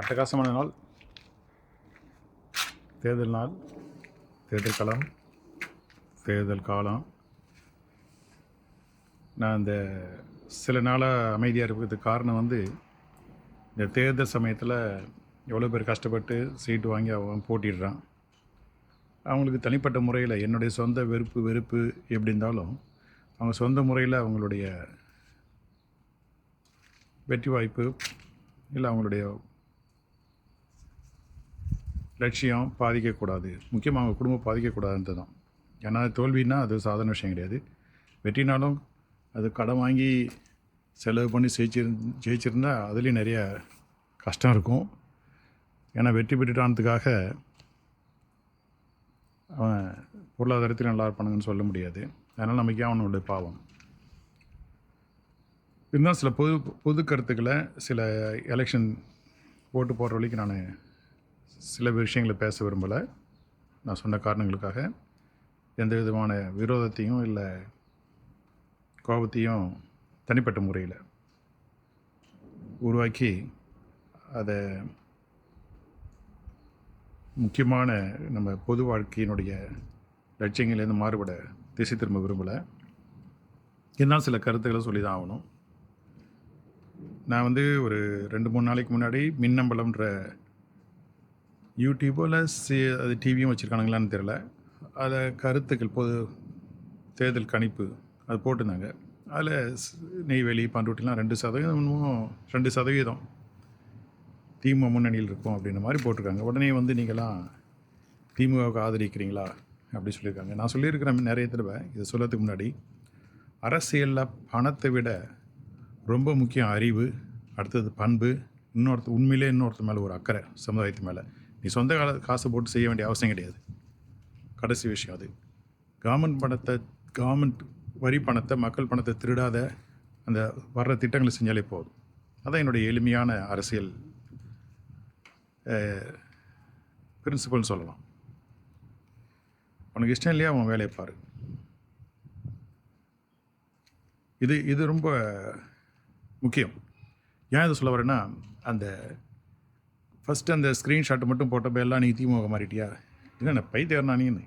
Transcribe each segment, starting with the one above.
அட்டகாசமான நாள், தேர்தல் நாள், தேர்தல் களம், தேர்தல் காலம். நான் இந்த சில நாளாக அமைதியாக இருக்கிறதுக்கு காரணம் இந்த தேர்தல் சமயத்தில் எவ்வளோ பேர் கஷ்டப்பட்டு சீட்டு வாங்கி அவன் போட்டிடுறான். அவங்களுக்கு தனிப்பட்ட முறையில் என்னுடைய சொந்த வெறுப்பு எப்படி இருந்தாலும் அவங்க சொந்த முறையில் அவங்களுடைய வெற்றி வாய்ப்பு இல்லை அவங்களுடைய லட்சியம் பாதிக்கக்கூடாது, முக்கியமாக அவங்க குடும்பம் பாதிக்கக்கூடாதுன்றது தான். ஏன்னா தோல்வின்னா அது சாதாரண விஷயம் கிடையாது. வெற்றினாலும் அது கடன் வாங்கி செலவு பண்ணி ஜெயிச்சிருந்தா அதுலேயும் நிறைய கஷ்டம் இருக்கும். ஏன்னா வெற்றி பெற்றுட்டானதுக்காக அவன் பொருளாதாரத்தில் நல்லா இருப்பானுங்கன்னு சொல்ல முடியாது. அதனால் நமக்கே அவனுடைய பாவம். இருந்தால் சில பொது கருத்துக்களை சில எலெக்ஷன் ஓட்டு போடுற வரைக்கும் நான் சில விஷயங்களை பேச விரும்பலை. நான் சொன்ன காரணங்களுக்காக எந்த விதமான விரோதத்தையும் இல்லை கோபத்தையும் தனிப்பட்ட முறையில் உருவாக்கி அதை முக்கியமான நம்ம பொது வாழ்க்கையினுடைய லட்சியங்கள்லேருந்து மாறுபட திசை திரும்ப விரும்பலை. இருந்தாலும் சில கருத்துக்களை சொல்லி தான் ஆகணும். நான் ஒரு 2-3 நாளைக்கு முன்னாடி மின்னம்பலம்ன்ற யூடியூப்பில் அது டிவியும் வச்சுருக்கானுங்களான்னு தெரில, அதில் கருத்துக்கள் பொது தேர்தல் கணிப்பு அது போட்டிருந்தாங்க. அதில் நெய்வேலி பண்ருட்டிலாம் 2% திமுக முன்னணியில் இருக்கும் அப்படின்ற மாதிரி போட்டிருக்காங்க. உடனே நீங்களாம் திமுகவுக்கு ஆதரிக்கிறீங்களா அப்படி சொல்லியிருக்காங்க. நான் சொல்லியிருக்கிறேன் நிறைய தடவை. இதை சொல்லத்துக்கு முன்னாடி அரசியலில் பணத்தை விட ரொம்ப முக்கியம் அறிவு, அடுத்தது பண்பு, உண்மையிலே இன்னொருத்த மேலே ஒரு அக்கறை, சமுதாயத்து மேலே. நீ சொந்த காசை போட்டு செய்ய வேண்டிய அவசியம் கிடையாது. கடைசி விஷயம் அது. கவர்மெண்ட் வரி பணத்தை, மக்கள் பணத்தை திருடாத அந்த வர்ற திட்டங்களை செஞ்சாலே போதும். அதான் என்னுடைய எளிமையான அரசியல் பிரின்சிபல்னு சொல்லலாம். உனக்கு இஷ்டம் இல்லையா அவன் வேலையை பாரு. இது ரொம்ப முக்கியம். ஏன் இதை சொல்ல வரேன்னா, அந்த ஃபஸ்ட்டு அந்த ஸ்க்ரீன்ஷாட்டை மட்டும் போட்டப்போ எல்லாம் நீ திமுக மாறிட்டியா? என்ன பைத்தியர்னா நீன்னு?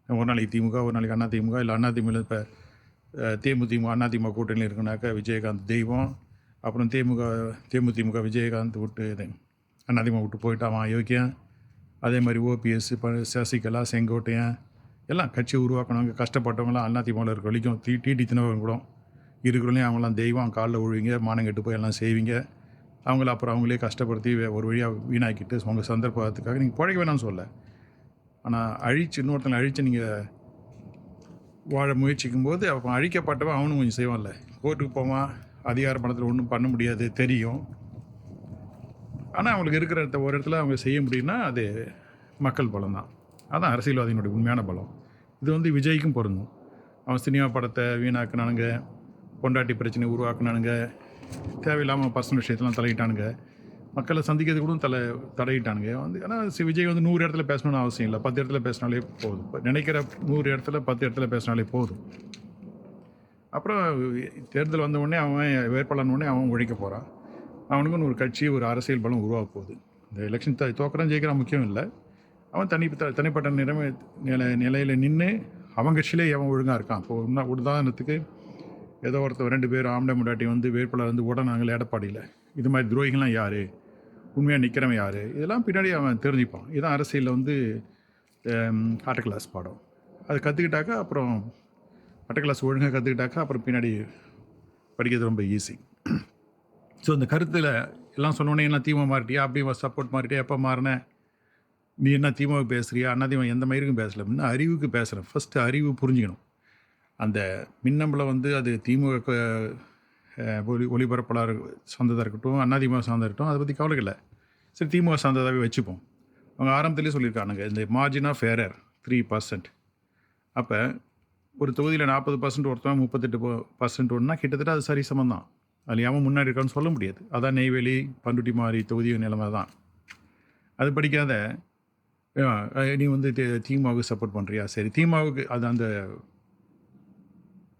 ஒரு நாளைக்கு திமுக, ஒரு நாளைக்கு அண்ணா திமுக, இல்லை அண்ணா திமுக இப்போ தேமுதிமுக அண்ணா திமுக கூட்டணியில் இருக்குனாக்கா விஜயகாந்த் தெய்வம், அப்புறம் தேமுதிமுக விஜயகாந்த் விட்டு அண்ணா திமுக விட்டு போயிட்டான் யோக்கியம். அதே மாதிரி ஓபிஎஸ், சசிகலா, செங்கோட்டையன் எல்லாம் கட்சி உருவாக்கினவங்க, கஷ்டப்பட்டவங்களாம் அண்ணா திமுகவில் இருக்க வரைக்கும் டிடி தினகரன் கூட இருக்கிறவங்களையும் அவங்களாம் தெய்வம், காலில் விழுவீங்க, மானம் கெட்டு போய் எல்லாம் செய்வீங்க. அவங்கள அப்புறம் அவங்களே கஷ்டப்படுத்தி ஒரு வழியாக வீணாக்கிட்டு உங்கள் சந்தர்ப்பத்துக்காக நீங்கள் பிழைக்க வேணாம்னு சொல்ல. ஆனால் இன்னொருத்தனை அழித்து நீங்கள் வாழ முயற்சிக்கும் போது அப்போ அழிக்கப்பட்டவன் அவனும் கொஞ்சம் செய்வான்ல. கோர்ட்டுக்கு போவான், அதிகார பணத்தில் ஒன்றும் பண்ண முடியாது தெரியும். ஆனால் அவங்களுக்கு இருக்கிற ஒரு இடத்துல அவங்க செய்ய முடியும்னா அது மக்கள் பலம் தான். அதுதான் அரசியல்வாதியினுடைய உண்மையான பலம். இது விஜய்க்கும் பொருந்தும். அவன் சினிமா படத்தை வீணாக்கினானுங்க, பொண்டாட்டி பிரச்சனை உருவாக்குனானுங்க, தேவையில்லாமல் பர்சனல் விஷயத்தெல்லாம் தலையிட்டானுங்க, மக்களை சந்திக்கிறது கூட தடையிட்டானுங்க. ஆனால் விஜய் 100 இடத்துல பேசணும்னு அவசியம் இல்லை. 10 இடத்துல பேசினாலே போதும். நினைக்கிற 100 இடத்துல 10 இடத்துல பேசினாலே போதும். அப்புறம் தேர்தல் வந்தவுடனே அவன் வேட்பாளர் உடனே அவன் உழைக்க போகிறான். அவனுக்குன்னு ஒரு கட்சி, ஒரு அரசியல் பலம் உருவாக போகுது. இந்த எலெக்ஷன் தோக்குறான் ஜெயிக்கிறான் முக்கியம் இல்லை. அவன் தனிப்பட்ட நிலையில் நின்று அவன் கட்சியிலே அவன் ஒழுங்காக இருக்கான். இப்போ உதாரணத்துக்கு ஏதோ ஒருத்தர் 2 பேர் ஆம்பளை முண்டாட்டி வேட்பாளர் உடனாங்களே எடப்பாடியில். இது மாதிரி துரோகிகள்லாம் யார், உண்மையாக நிற்கிறவன் யார், இதெல்லாம் பின்னாடி அவன் தெரிஞ்சுப்பான். இதுதான் அரசியலில் ஆட்ட கிளாஸ் பாடம். அது கற்றுக்கிட்டாக்கா அப்புறம் ஆட்ட கிளாஸ் ஒழுங்காக கற்றுக்கிட்டாக்கா அப்புறம் பின்னாடி படிக்கிறது ரொம்ப ஈஸி. ஸோ இந்த கருத்தில் எல்லாம் சொன்னோன்னே என்ன திமுக மாறிட்டியா, அப்படி சப்போர்ட் மாறிட்டியா, எப்போ மாறினேன், நீ என்ன திமுக பேசுகிறியா, அண்ணா திமுக எந்த மயிருக்கும் பேசலை, இன்னும் அறிவுக்கு பேசுகிறேன். ஃபஸ்ட்டு அறிவு புரிஞ்சுக்கணும். அந்த மின்னம்பலம் அது திமுக ஒளிபரப்பாளர் சார்ந்ததாக இருக்கட்டும், அண்ணா திமுக சார்ந்ததாக இருக்கட்டும், அதை பற்றி கவலை இல்லை. சரி, திமுக சார்ந்ததாகவே வச்சுப்போம். அவங்க ஆரம்பத்திலே சொல்லியிருக்கானுங்க இந்த மார்ஜின் ஆஃப் எரர் 3%. அப்போ ஒரு தொகுதியில் 40% ஒருத்தவன் 38% ஒன்றுனா கிட்டத்தட்ட அது சரி சமம் தான். அதில் எவன் முன்னாடி இருக்கான்னு சொல்ல முடியாது. அதான் நெய்வேலி பண்ருட்டி மாதிரி தொகுதி நிலைமை தான். அது படிக்காத நீ திமுகவுக்கு சப்போர்ட் பண்ணுறியா? சரி, திமுகவுக்கு அது அந்த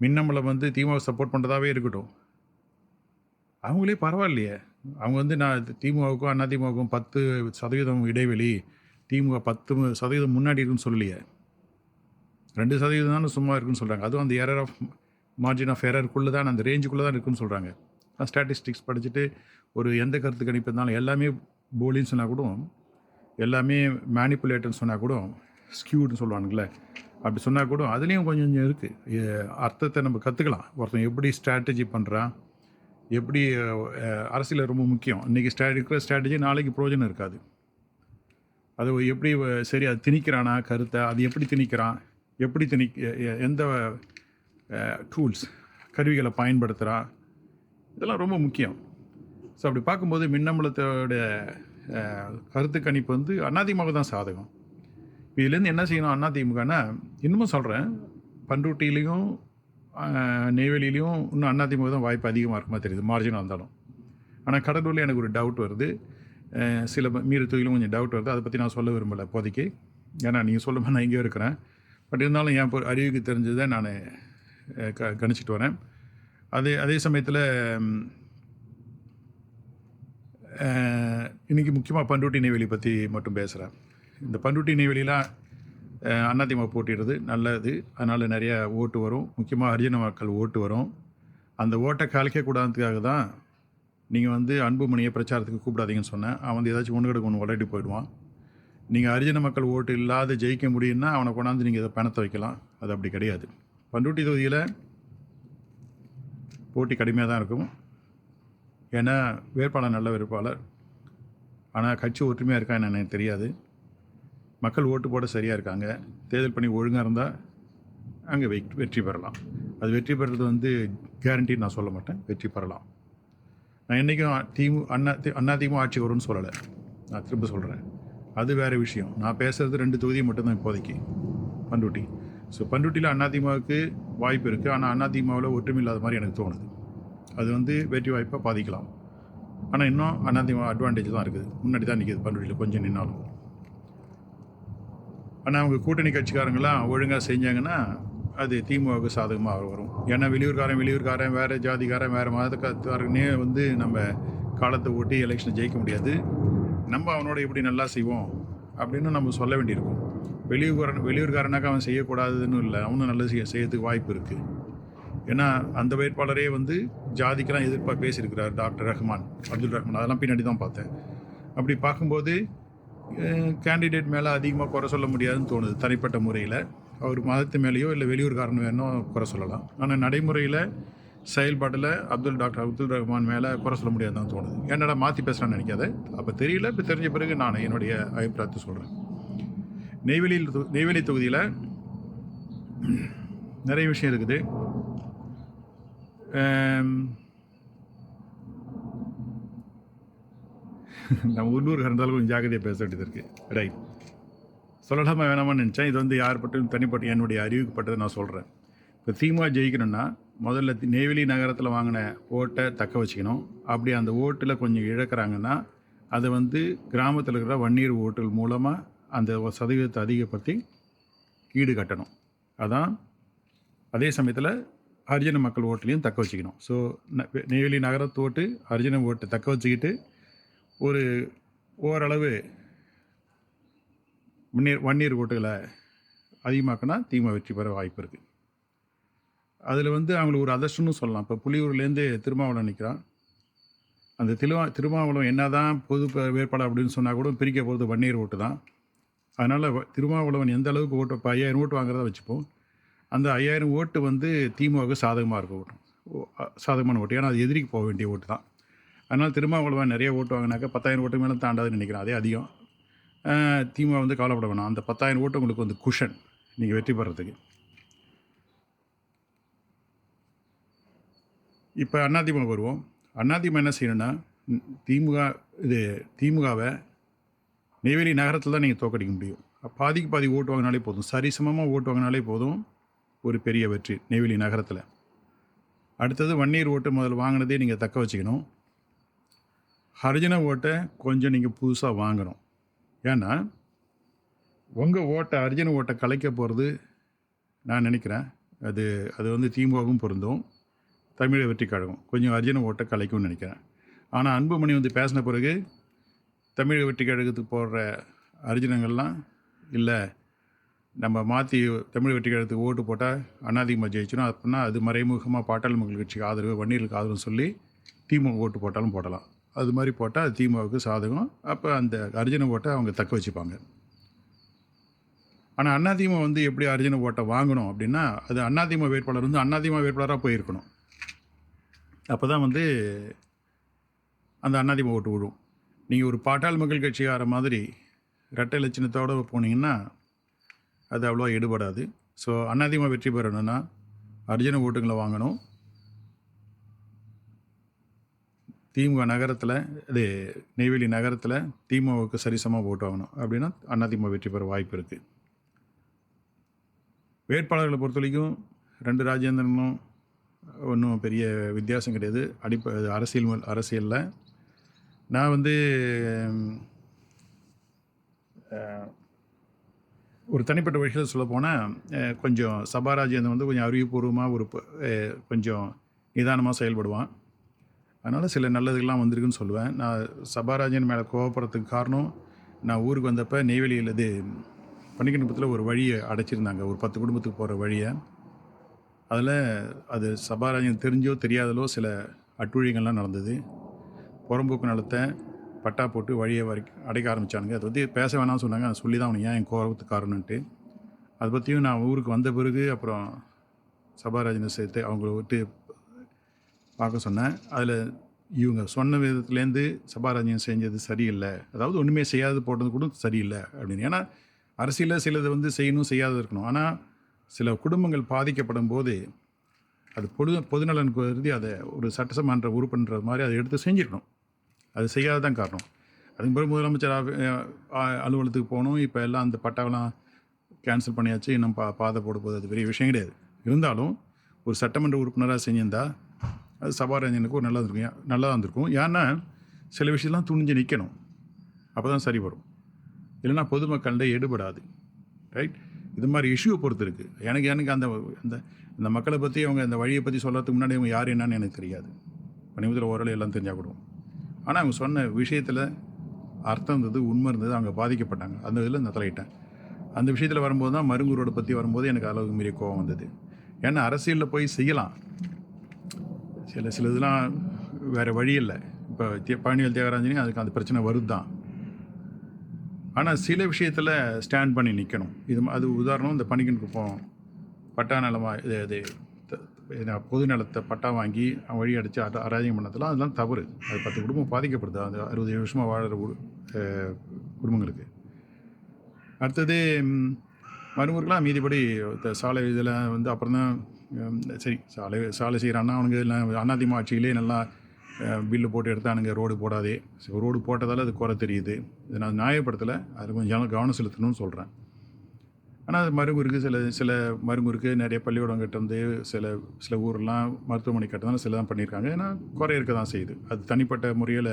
மின்னம்பலம் திமுக சப்போர்ட் பண்ணுறதாவே இருக்கட்டும். அவங்களே பரவாயில்லையே, அவங்க வந்து நான் திமுகவுக்கும் அதிமுகவுக்கும் 10% இடைவெளி, திமுக 10% முன்னாடி இருக்குன்னு சொல்லலையே. 2% தானே சும்மா இருக்குன்னு சொல்கிறாங்க. அதுவும் அந்த எரர் ஆஃப் மார்ஜின் ஆஃப் எரருக்குள்ளே தான், அந்த ரேஞ்சுக்குள்ளே தான் இருக்குன்னு சொல்கிறாங்க. ஸ்டாட்டிஸ்டிக்ஸ் படிச்சுட்டு ஒரு எந்த கருத்து கணிப்பு இருந்தாலும் எல்லாமே போலின்னு சொன்னால் கூட, எல்லாமே மேனிப்புலேட்டர்னு சொன்னால் கூட, ஸ்கியூடுன்னு சொல்லுவானுங்களே, அப்படி சொன்னால் கூட அதுலேயும் கொஞ்சம் கொஞ்சம் இருக்குது. அர்த்தத்தை நம்ம கற்றுக்கலாம். ஒருத்தன் எப்படி ஸ்ட்ராட்டஜி பண்ணுறான், எப்படி அரசியல் ரொம்ப முக்கியம். இன்றைக்கி இருக்கிற ஸ்ட்ராட்டஜி நாளைக்கு பிரயோஜனம் இருக்காது. அது எப்படி சரி அது திணிக்கிறானா கருத்தை, அது எப்படி திணிக்கிறான், எப்படி எந்த டூல்ஸ் கருவிகளை பயன்படுத்துகிறான், இதெல்லாம் ரொம்ப முக்கியம். ஸோ அப்படி பார்க்கும்போது மின்னம்பலத்தோட கருத்து கணிப்பு வந்து அதிமுக தான் சாதகம். இதுலேருந்து என்ன செய்யணும் அதிமுகனா, இன்னமும் சொல்கிறேன், பண்ருட்டிலையும் நெய்வேலியிலையும் இன்னும் அதிமுக தான் வாய்ப்பு அதிகமாக இருக்குமா தெரியுது, மார்ஜினாக இருந்தாலும். ஆனால் கடலூரில் எனக்கு ஒரு டவுட் வருது, சில மீறு தொகுதியிலும் கொஞ்சம் டவுட் வருது. அதை பற்றி நான் சொல்ல விரும்பலை இப்போதைக்கு, ஏன்னா நீங்கள் சொல்லும்போது நான் இங்கே இருக்கிறேன். பட் இருந்தாலும் என் அறிவுக்கு தெரிஞ்சதை நான் கணிச்சிட்டு வரேன். அதே சமயத்தில் இன்றைக்கி முக்கியமாக பண்ருட்டி நெய்வேலி பற்றி மட்டும் பேசுகிறேன். இந்த பண்ருட்டி நெய்வேலியில் அதிமுக போட்டிடுறது நல்லது. அதனால் நிறையா ஓட்டு வரும், முக்கியமாக ஹரிஜன மக்கள் ஓட்டு வரும். அந்த ஓட்டை கலைக்கக்கூடாதுக்காக தான் நீங்கள் வந்து அன்புமணியை பிரச்சாரத்துக்கு கூப்பிடாதீங்கன்னு சொன்னேன். அவன் வந்து ஏதாச்சும் ஒன்று கிடக்கு ஒன்று உடட்டி போயிடுவான். நீங்கள் ஹரிஜன மக்கள் ஓட்டு இல்லாத ஜெயிக்க முடியும்னா அவனை கொண்டாந்து நீங்கள் இதை பணத்தை வைக்கலாம். அது அப்படி கிடையாது. பண்ருட்டி தொகுதியில் போட்டி கடுமையாக தான் இருக்கும். ஏன்னா வேட்பாளர் நல்ல வேட்பாளர், ஆனால் கட்சி ஒற்றுமையாக இருக்கா எனக்கு தெரியாது. மக்கள் ஓட்டு போட சரியாக இருக்காங்க. தேர்தல் பணி ஒழுங்காக இருந்தால் அங்கே வெற்றி பெறலாம். அது வெற்றி பெறுறது வந்து கேரண்டின்னு நான் சொல்ல மாட்டேன், வெற்றி பெறலாம். நான் என்றைக்கும் அதிமுக ஆட்சி வரும்னு சொல்லலை, நான் திரும்ப சொல்கிறேன். அது வேறு விஷயம். நான் பேசுகிறது 2 தொகுதியை மட்டும்தான் இப்போதைக்கு, பண்ருட்டி. ஸோ பண்ருட்டியில் அதிமுகவுக்கு வாய்ப்பு இருக்குது. ஆனால் அதிமுகவில் ஒற்றுமை இல்லாத மாதிரி எனக்கு தோணுது. அது வந்து வெற்றி வாய்ப்பை பாதிக்கலாம். ஆனால் இன்னும் அதிமுக அட்வான்டேஜ் தான் இருக்குது, முன்னாடி தான் நிற்கிது பண்ருட்டியில் கொஞ்சம் நின்னாலும். ஆனால் அவங்க கூட்டணி கட்சிக்காரங்களாம் ஒழுங்காக செஞ்சாங்கன்னா அது திமுகவுக்கு சாதகமாக வரும். ஏன்னா வெளியூர்காரன் வேறு ஜாதிக்காரன் வேறு மதக்காரனே வந்து நம்ம காலத்தை ஓட்டி எலெக்ஷனை ஜெயிக்க முடியாது. நம்ம அவனோட எப்படி நல்லா செய்வோம் அப்படின்னு நம்ம சொல்ல வேண்டியிருக்கும். வெளியூர்காரனாக்க அவன் செய்யக்கூடாதுன்னு இல்லை, அவனும் நல்லது செய்யறதுக்கு வாய்ப்பு இருக்குது. ஏன்னா அந்த வேட்பாளரே வந்து ஜாதிக்கெல்லாம் பேசியிருக்கிறார், டாக்டர் ரஹ்மான், அப்துல் ரஹ்மான். அதெல்லாம் பின்னாடி தான் பார்த்தேன். அப்படி பார்க்கும்போது கேண்டிடேட் மேலே அதிகமாக குறை சொல்ல முடியாதுன்னு தோணுது. தனிப்பட்ட முறையில் அவர் மதத்து மேலேயோ இல்லை வெளியூர்காரன் வேணோ குறை சொல்லலாம். ஆனால் நடைமுறையில் செயல்பாட்டில் டாக்டர் அப்துல் ரஹ்மான் மேலே குறை சொல்ல முடியாதுன்னு தோணுது. என்னடா மாற்றி பேசுகிறான்னு நினைக்காத. அப்போ தெரியல, இப்போ தெரிஞ்ச பிறகு நான் என்னுடைய அபிப்பிராயத்தை சொல்கிறேன். நெய்வேலி தொகுதியில் நிறைய விஷயம் இருக்குது. நம்ம உள்ளூருக்கு இருந்தாலும் கொஞ்சம் ஜாக்கிரதையாக பேச வேண்டியது இருக்குது. ரைட், சொல்லலாமா வேணாமான்னு நினச்சேன். இது வந்து யார் பட்டும் தனிப்பட்ட என்னுடைய அறிவுக்குப்பட்டதை நான் சொல்கிறேன். இப்போ திமுக ஜெயிக்கணும்னா முதல்ல நெய்வேலி நகரத்தில் வாங்கின ஓட்டை தக்க வச்சுக்கணும். அப்படி அந்த ஓட்டில் கொஞ்சம் இழக்கிறாங்கன்னா அதை வந்து கிராமத்தில் இருக்கிற வன்னியர் ஓட்டுகள் மூலமாக அந்த சதவீதத்தை அதிகப்படுத்தி ஈடு கட்டணும். அதான் அதே சமயத்தில் ஹரிஜன மக்கள் ஓட்டுலையும் தக்க வச்சுக்கணும். ஸோ நெய்வேலி நகரத்து ஓட்டு ஹரிஜன ஓட்டை தக்க வச்சுக்கிட்டு ஒரு ஓரளவு வன்னியர் ஓட்டுகளை அதிகமாக்கினா திமுக வெற்றி பெற வாய்ப்பு இருக்குது. அதில் வந்து அவங்களுக்கு ஒரு அதிர்ஷ்டம்னு சொல்லலாம். இப்போ புலியூர்லேருந்து திருமாவளவன் நிற்கிறான். அந்த திருமாவளவன் என்ன தான் பொது வேட்பாளர் அப்படின்னு சொன்னால் கூட பிரிக்க போகிறது வன்னியர் ஓட்டு தான். அதனால் திருமாவளவன் எந்த அளவுக்கு ஓட்டு, இப்போ 5000 ஓட்டு வாங்குறதா வச்சுப்போம். அந்த 5000 ஓட்டு வந்து திமுகவுக்கு சாதகமாக இருக்க ஓட்டு, சாதகமான ஓட்டு. ஏன்னா அது எதிரிக்கு போக வேண்டிய ஓட்டு தான். அதனால் திருமாவளவன் நிறைய ஓட்டு வாங்கினாக்கா 10,000 ஓட்டு மேலே தாண்டாதுன்னு நினைக்கிறேன். அதே அதிகம். திமுக வந்து கவலைப்பட வேணாம். அந்த 10,000 ஓட்டு உங்களுக்கு வந்து குஷன் நீங்கள் வெற்றி பெறத்துக்கு. இப்போ அதிமுக வருவோம். அதிமுக என்ன செய்யணும்னா, திமுகவை நெய்வேலி நகரத்தில் தான் நீங்கள் தோக்கடிக்க முடியும். பாதி ஓட்டு வாங்கினாலே போதும், சரிசமமாக ஓட்டு வாங்கினாலே போதும், ஒரு பெரிய வெற்றி நெய்வேலி நகரத்தில். அடுத்தது வன்னியர் ஓட்டு முதல்ல வாங்கினதே நீங்கள் தக்க வச்சுக்கணும். ஹரிஜன ஓட்டை கொஞ்சம் நீங்கள் புதுசாக வாங்கணும். ஏன்னா உங்கள் ஓட்டை ஹரிஜன ஓட்டை கலைக்க போகிறது நான் நினைக்கிறேன். அது வந்து திமுகவும் பொருந்தும், தமிழக வெற்றி கழகம் கொஞ்சம் ஹரிஜன ஓட்டை கலைக்கும்னு நினைக்கிறேன். ஆனால் அன்புமணி வந்து பேசின பிறகு தமிழக வெற்றி கழகத்துக்கு போடுற அர்ஜுனங்கள்லாம் இல்லை, நம்ம மாற்றி தமிழ் வெற்றி கழகத்துக்கு ஓட்டு போட்டால் அதிமுக ஜெயிச்சிடும், அப்படின்னா அது மறைமுகமாக பாட்டாளி மக்கள் கட்சிக்கு ஆதரவு, வன்னியர்களுக்கு ஆதரவு சொல்லி திமுக ஓட்டு போட்டாலும் போடலாம். அது மாதிரி போட்டால் அது திமுகவுக்கு சாதகம். அப்போ அந்த அர்ஜுன ஓட்டை அவங்க தக்க வச்சுப்பாங்க. ஆனால் அதிமுக வந்து எப்படி அர்ஜுன ஓட்டை வாங்கணும் அப்படின்னா, அது அதிமுக வேட்பாளர் வந்து அதிமுக வேட்பாளராக போயிருக்கணும். அப்போ தான் வந்து அந்த அதிமுக ஓட்டு விழும். நீங்கள் ஒரு பாட்டாளி மக்கள் கட்சிக்கார மாதிரி இரட்டை லட்சணத்தோடு போனீங்கன்னா அது அவ்வளோவா எடுபடாது. ஸோ அதிமுக வெற்றி பெறணும்னா அர்ஜுன ஓட்டுங்களை வாங்கணும். திமுக நகரத்தில், இது நெய்வேலி நகரத்தில் திமுகவுக்கு சரிசமாக ஓட்டு வாங்கணும். அப்படின்னா அதிமுக வெற்றி பெற வாய்ப்பு இருக்குது. வேட்பாளர்களை பொறுத்த வரைக்கும் 2 ராஜேந்திரனும் ஒன்றும் பெரிய வித்தியாசம் கிடையாது. அரசியலில் நான் வந்து ஒரு தனிப்பட்ட விஷயத்தில் சொல்ல போனால், கொஞ்சம் சபாராஜேந்திரன் வந்து கொஞ்சம் அறிவுபூர்வமாக கொஞ்சம் நிதானமாக செயல்படுவான். அதனால் சில நல்லதுகள்லாம் வந்திருக்குன்னு சொல்லுவேன். நான் சபாராஜன் மேலே கோவப்படுறதுக்கு காரணம், நான் ஊருக்கு வந்தப்போ நெய்வேலியில் இது பன்னிக்கணுப்பத்தில் ஒரு வழியை அடைச்சிருந்தாங்க, ஒரு 10 குடும்பத்துக்கு போகிற வழியை. அதில் அது சபாராஜன் தெரிஞ்சோ தெரியாதலோ சில அட்டுழியங்கள்லாம் நடந்தது. புறம்போக்கு நிலத்தை பட்டா போட்டு வழியை அடைக்க ஆரம்பித்தானுங்க. அதை பற்றி பேச வேணாம்னு சொன்னாங்க. அதை சொல்லி தான் அவனுக்கு ஏன் என் கோபத்துக்கு காரணன்ட்டு. அதை பற்றியும் நான் ஊருக்கு வந்த பிறகு அப்புறம் சபாராஜனை சேர்த்து அவங்கள விட்டு பார்க்க சொன்னேன். அதில் இவங்க சொன்ன விதத்துலேருந்து சபாராஜன் செஞ்சது சரியில்லை, அதாவது ஒன்றுமே செய்யாது போட்டது கூட சரியில்லை அப்படின்னு. ஏன்னா அரசியலில் சிலது வந்து செய்யணும், செய்யாத இருக்கணும். ஆனால் சில குடும்பங்கள் பாதிக்கப்படும் போது அது பொதுநலன் கருதி அதை ஒரு சட்டசமன்ற உறுப்பினர் மாதிரி அதை எடுத்து செஞ்சிருக்கணும். அது செய்யாத தான் காரணம். அதுக்கு பிறகு முதலமைச்சர் அலுவலகத்துக்கு போகணும். இப்போ எல்லாம் அந்த பட்டாவெல்லாம் கேன்சல் பண்ணியாச்சு, இன்னும் பாதை போட போகுது. அது பெரிய விஷயம் கிடையாது. இருந்தாலும் ஒரு சட்டமன்ற உறுப்பினராக செஞ்சிருந்தா அது சபாராஜனுக்கு ஒரு நல்லா இருந்திருக்கும். ஏன்னா சில விஷயம்லாம் துணிஞ்சு நிற்கணும், அப்போ தான் சரி வரும். இல்லைன்னா பொதுமக்கள்கிட்ட எடுபடாது. ரைட்? இது மாதிரி இஷ்யூவை பொறுத்து இருக்குது. எனக்கு அந்த அந்த மக்களை பற்றி, அவங்க அந்த வழியை பற்றி சொல்கிறதுக்கு முன்னாடி அவங்க யார் என்னன்னு எனக்கு தெரியாது. பணிமுதல் ஓரளவு எல்லாம் தெரிஞ்சால் கூட. ஆனால் அவங்க சொன்ன விஷயத்தில் அர்த்தம் இருந்தது, உண்மை இருந்தது, அவங்க பாதிக்கப்பட்டாங்க. அந்த இதில் நான் தலையிட்டேன். அந்த விஷயத்தில் வரும்போது தான் மருங்கூரோட பற்றி வரும்போது எனக்கு அளவுக்கு மீறிய கோவம் வந்தது. ஏன்னா அரசியலில் போய் செய்யலாம், சில இதெல்லாம் வேறு வழி இல்லை. இப்போ பழனிவேல் தியாகராஜனையும் அதுக்கு அந்த பிரச்சனை வருது தான். ஆனால் சில விஷயத்தில் ஸ்டாண்ட் பண்ணி நிற்கணும். அது உதாரணம், இந்த பணிக்கன்குப்பம் பட்டா நிலமாக இது பொது நிலத்தை பட்டா வாங்கி வழி அடித்து அராஜகம் பண்ணதெல்லாம் அதெல்லாம் தவறு. அது 10 குடும்பம் பாதிக்கப்படுது, அந்த 67 வருஷமாக வாழ்கிற குடும்பங்களுக்கு. அடுத்தது மருமூருக்கெலாம் மீதிப்படி சாலை இதில் வந்து அப்புறம் தான் சரி சாலை செய்கிறான்னா அவனுங்க எல்லாம் அதிமுக ஆட்சியிலே நல்லா பில்லு போட்டு எடுத்தானுங்க, ரோடு போடாதே. ரோடு போட்டதால் அது குறை தெரியுது. இதை நான் நியாயப்படுத்தலை, அது கொஞ்சம் கவனம் செலுத்தணும்னு சொல்கிறேன். ஆனால் அது மருங்கூருக்கு சில மருங்கூருக்கு நிறைய பள்ளிக்கூடம் கட்டுறது, சில ஊரெலாம் மருத்துவமனை கட்டுறதுனால சில தான் பண்ணியிருக்காங்க. ஏன்னா குறை இருக்க தான் செய்யுது. அது தனிப்பட்ட முறையில்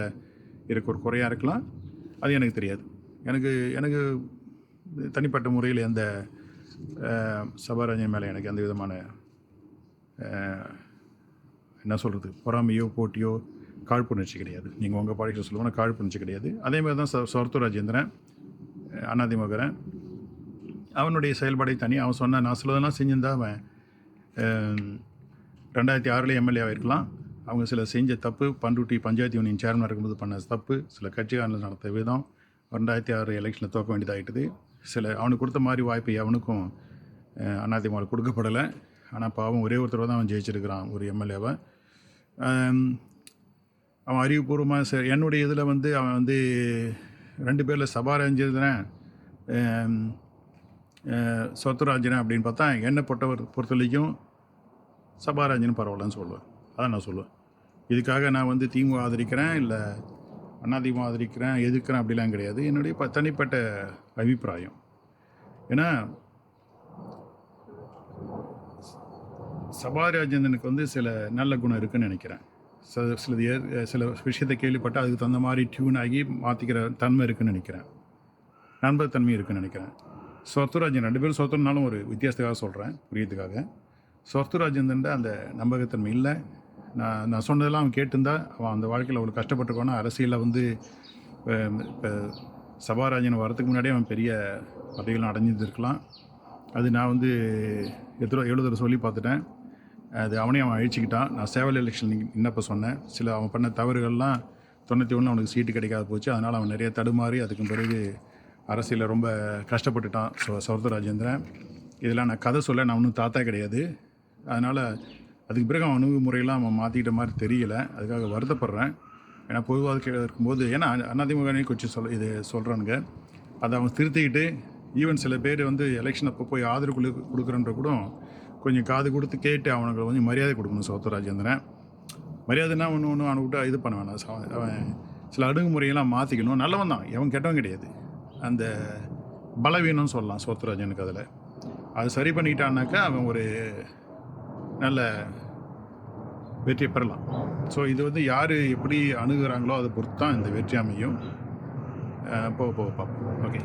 இருக்க ஒரு குறையாக இருக்கலாம், அது எனக்கு தெரியாது. எனக்கு தனிப்பட்ட முறையில் எந்த சபாராஜன் மேலே எனக்கு எந்த விதமான என்ன சொல்கிறது, பொறாமையோ போட்டியோ காழ்ப்புணர்ச்சி கிடையாது. நீங்கள் உங்கள் பாலிடிக்ஸ் சொல்லுவோன்னா காழ்ப்புணர்ச்சி கிடையாது. அதேமாதிரி தான் சொர்த்து ராஜேந்திரன் அதிமுகரன், அவனுடைய செயல்பாடை தனி. அவன் நான் சொல்லதெல்லாம் செஞ்சிருந்தா அவன் 2006 எம்எல்ஏவாக இருக்கலாம். அவங்க சில செஞ்ச தப்பு, பண்ருட்டி பஞ்சாயத்து யூனியன் சேர்மனாக இருக்கும்போது பண்ண தப்பு, சில கட்சிக்காரர்கள் நடத்த விதம் 2006 எலெக்ஷனில் தோக்க வேண்டியதாகிட்டுது. அவனுக்கு கொடுத்த மாதிரி வாய்ப்பு அவனுக்கும் அதிமுக கொடுக்கப்படலை. ஆனால் பாவம் ஒரே ஒருத்தர் தான் அவன் ஜெயிச்சிருக்கிறான், ஒரு எம்எல்ஏவை. அவன் அறிவுபூர்வமாக என்னுடைய இதில் வந்து அவன் வந்து 2 பேரில் சபாராஜேந்திரன் சொத்துராஜன் அப்படின்னு பார்த்தா, என்னை பொறுத்த வரைக்கும் சபாராஜன் பரவாயில்லன்னு சொல்லுவேன். அதான் நான் சொல்லுவேன். இதுக்காக நான் வந்து திமுக ஆதரிக்கிறேன், இல்லை அதிமுக ஆதரிக்கிறேன், எதிர்க்கிறேன் அப்படிலாம் கிடையாது. என்னுடைய தனிப்பட்ட அபிப்பிராயம். ஏன்னா சபாராஜேந்திரனுக்கு வந்து சில நல்ல குணம் இருக்குதுன்னு நினைக்கிறேன். சில விஷயத்தை கேள்விப்பட்டு அதுக்கு தகுந்த மாதிரி டியூன் ஆகி மாற்றிக்கிற தன்மை இருக்குதுன்னு நினைக்கிறேன், நண்பத்தன்மை இருக்குதுன்னு நினைக்கிறேன். சொர்த்துராஜன் 2 பேரும் சொர்த்துனாலும் ஒரு வித்தியாசத்துக்காக சொல்கிறேன், புரியத்துக்காக. சொர்த்துராஜேந்திரன் அந்த நம்பகத்தன்மை இல்லை, நான் சொன்னதெல்லாம் அவன் கேட்டிருந்தா அவன் அந்த வாழ்க்கையில் அவ்வளோ கஷ்டப்பட்டுருக்கானா அரசியலில் வந்து இப்போ சபாராஜன் வரதுக்கு முன்னாடியே அவன் பெரிய பதவிகளும் அடைஞ்சிருந்துருக்கலாம். அது நான் வந்து எவ்வளோ தடவை சொல்லி பார்த்துட்டேன். அது அவனே அவன் அழிச்சிக்கிட்டான். நான் சேவல் எலெக்ஷன் இன்னப்போ சொன்னேன். சில அவன் பண்ண தவறுகள்லாம் 91 அவனுக்கு சீட்டு கிடைக்காத போச்சு. அதனால் அவன் நிறைய தடுமாறி அதுக்கு பிறகு அரசியலில் ரொம்ப கஷ்டப்பட்டுட்டான் சௌந்தரராஜேந்திரன். இதெல்லாம் நான் கதை சொல்ல, நான் ஒன்றும் தாத்தா கிடையாது. அதனால் அதுக்கு பிறகு அவன் அணுகுமுறையெல்லாம் அவன் மாற்றிக்கிட்ட மாதிரி தெரியல. அதுக்காக வருத்தப்படுறேன். ஏன்னா பொது வாழ்க்கையில் இருக்கும்போது ஏன்னா அதிமுக கொஞ்சம் இது சொல்கிறானுங்க. அதை அவன் திருத்திக்கிட்டு ஈவன் சில பேர் வந்து எலெக்ஷன் அப்போ போய் ஆதரவு கொடுக்குறன்ற கூட கொஞ்சம் காது கொடுத்து கேட்டு அவனுக்கு கொஞ்சம் மரியாதை கொடுக்கணும் சௌந்தரராஜேந்திரன். மரியாதைன்னா ஒன்று அவனுக்கிட்ட இது பண்ண வேணாம். அவன் சில அணுகுமுறையெல்லாம் மாற்றிக்கணும். நல்லவன் தான், எவன் கெட்டவன் கிடையாது. அந்த பலவீனம்னு சொல்லலாம் சௌந்தரராஜனுக்கு. அதில் அது சரி பண்ணிக்கிட்டான்னாக்கா அவன் ஒரு நல்ல வெற்றியை பெறலாம். ஸோ இது வந்து யார் எப்படி அணுகுறாங்களோ அதை பொறுத்து தான் இந்த வெற்றி அமையும். போக பார்ப்போம். ஓகே.